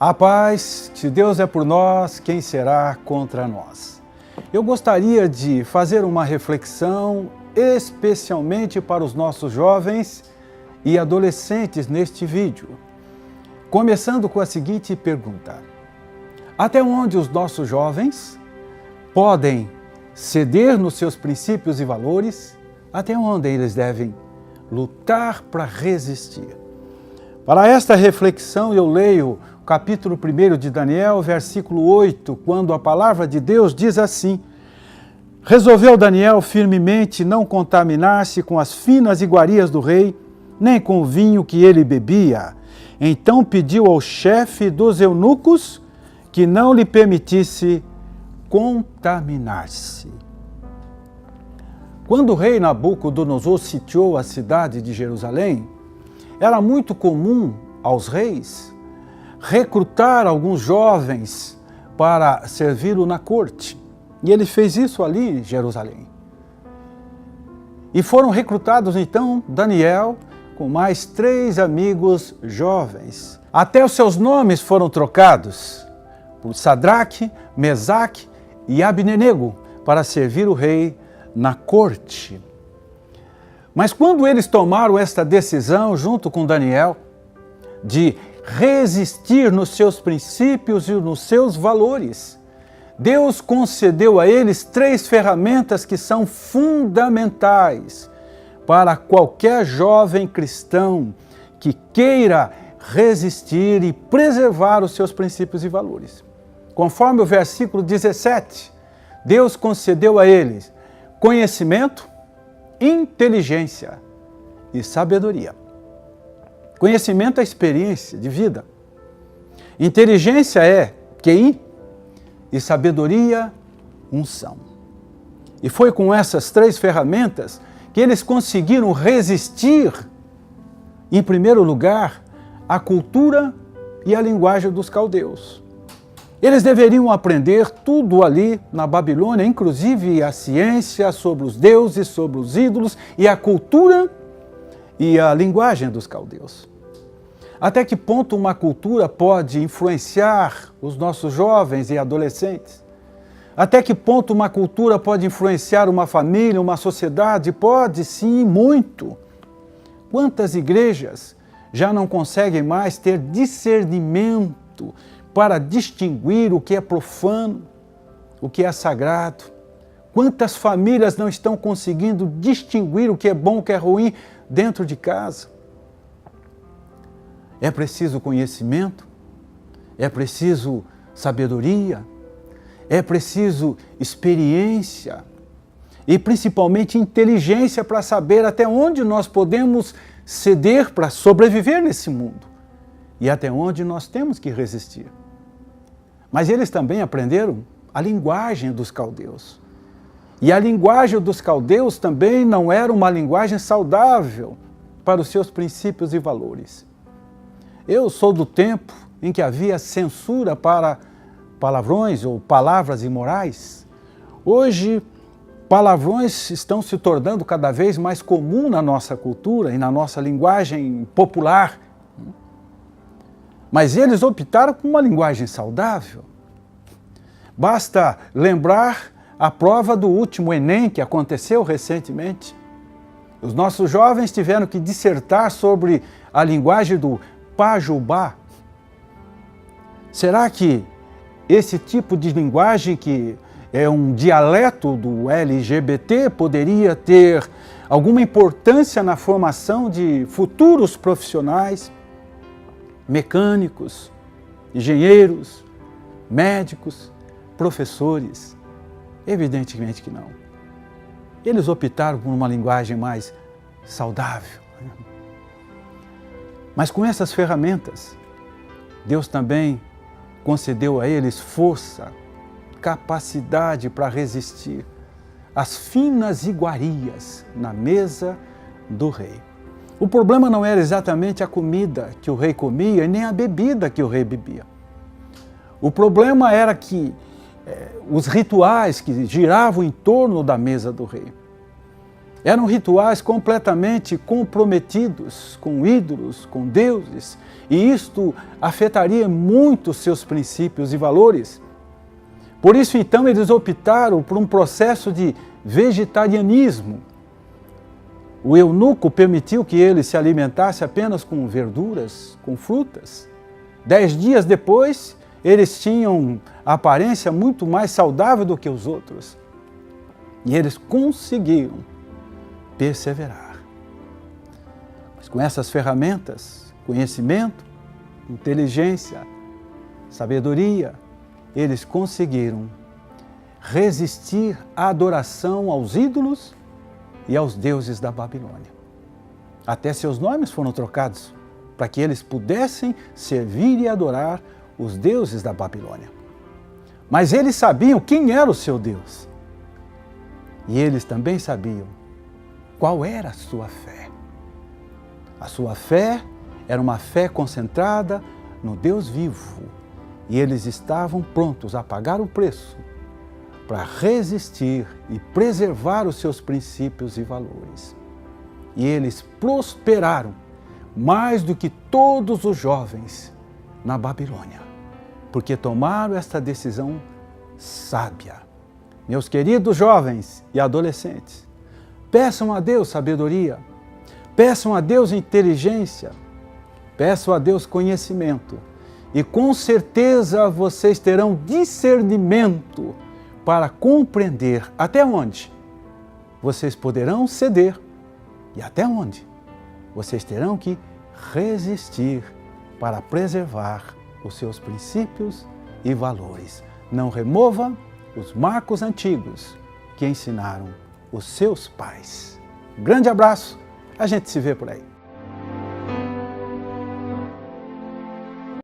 A paz, se Deus é por nós, quem será contra nós? Eu gostaria de fazer uma reflexão especialmente para os nossos jovens e adolescentes neste vídeo. Começando com a seguinte pergunta: até onde os nossos jovens podem ceder nos seus princípios e valores? Até onde eles devem lutar para resistir? Para esta reflexão eu leio o capítulo 1 de Daniel, versículo 8, quando a palavra de Deus diz assim: resolveu Daniel firmemente não contaminar-se com as finas iguarias do rei, nem com o vinho que ele bebia. Então pediu ao chefe dos eunucos que não lhe permitisse contaminar-se. Quando o rei Nabucodonosor sitiou a cidade de Jerusalém, era muito comum aos reis recrutar alguns jovens para servi-lo na corte. E ele fez isso ali em Jerusalém. E foram recrutados então Daniel com mais 3 amigos jovens. Até os seus nomes foram trocados por Sadraque, Mesaque e Abdenego para servir o rei na corte. Mas quando eles tomaram esta decisão, junto com Daniel, de resistir nos seus princípios e nos seus valores, Deus concedeu a eles 3 ferramentas que são fundamentais para qualquer jovem cristão que queira resistir e preservar os seus princípios e valores. Conforme o versículo 17, Deus concedeu a eles conhecimento, inteligência e sabedoria. Conhecimento é experiência de vida. Inteligência é QI e sabedoria, unção. E foi com essas 3 ferramentas que eles conseguiram resistir, em primeiro lugar, à cultura e à linguagem dos caldeus. Eles deveriam aprender tudo ali na Babilônia, inclusive a ciência sobre os deuses, sobre os ídolos e a cultura e a linguagem dos caldeus. Até que ponto uma cultura pode influenciar os nossos jovens e adolescentes? Até que ponto uma cultura pode influenciar uma família, uma sociedade? Pode sim, muito. Quantas igrejas já não conseguem mais ter discernimento para distinguir o que é profano, o que é sagrado? Quantas famílias não estão conseguindo distinguir o que é bom, o que é ruim dentro de casa? É preciso conhecimento, é preciso sabedoria, é preciso experiência e principalmente inteligência para saber até onde nós podemos ceder para sobreviver nesse mundo e até onde nós temos que resistir. Mas eles também aprenderam a linguagem dos caldeus. E a linguagem dos caldeus também não era uma linguagem saudável para os seus princípios e valores. Eu sou do tempo em que havia censura para palavrões ou palavras imorais. Hoje, palavrões estão se tornando cada vez mais comum na nossa cultura e na nossa linguagem popular. Mas eles optaram por uma linguagem saudável. Basta lembrar a prova do último Enem que aconteceu recentemente. Os nossos jovens tiveram que dissertar sobre a linguagem do Pajubá. Será que esse tipo de linguagem, que é um dialeto do LGBT, poderia ter alguma importância na formação de futuros profissionais? Mecânicos, engenheiros, médicos, professores? Evidentemente que não. Eles optaram por uma linguagem mais saudável. Mas com essas ferramentas, Deus também concedeu a eles força, capacidade para resistir às finas iguarias na mesa do rei. O problema não era exatamente a comida que o rei comia e nem a bebida que o rei bebia. O problema era que os rituais que giravam em torno da mesa do rei. Eram rituais completamente comprometidos com ídolos, com deuses, e isto afetaria muito seus princípios e valores. Por isso, então, eles optaram por um processo de vegetarianismo. O eunuco permitiu que ele se alimentasse apenas com verduras, com frutas. 10 dias depois, eles tinham a aparência muito mais saudável do que os outros. E eles conseguiram perseverar. Mas com essas ferramentas, conhecimento, inteligência, sabedoria, eles conseguiram resistir à adoração aos ídolos e aos deuses da Babilônia. Até seus nomes foram trocados para que eles pudessem servir e adorar os deuses da Babilônia. Mas eles sabiam quem era o seu Deus. E eles também sabiam qual era a sua fé. A sua fé era uma fé concentrada no Deus vivo. E eles estavam prontos a pagar o preço para resistir e preservar os seus princípios e valores. E eles prosperaram mais do que todos os jovens na Babilônia, porque tomaram esta decisão sábia. Meus queridos jovens e adolescentes, peçam a Deus sabedoria, peçam a Deus inteligência, peçam a Deus conhecimento, e com certeza vocês terão discernimento para compreender até onde vocês poderão ceder e até onde vocês terão que resistir para preservar os seus princípios e valores. Não remova os marcos antigos que ensinaram os seus pais. Um grande abraço, a gente se vê por aí.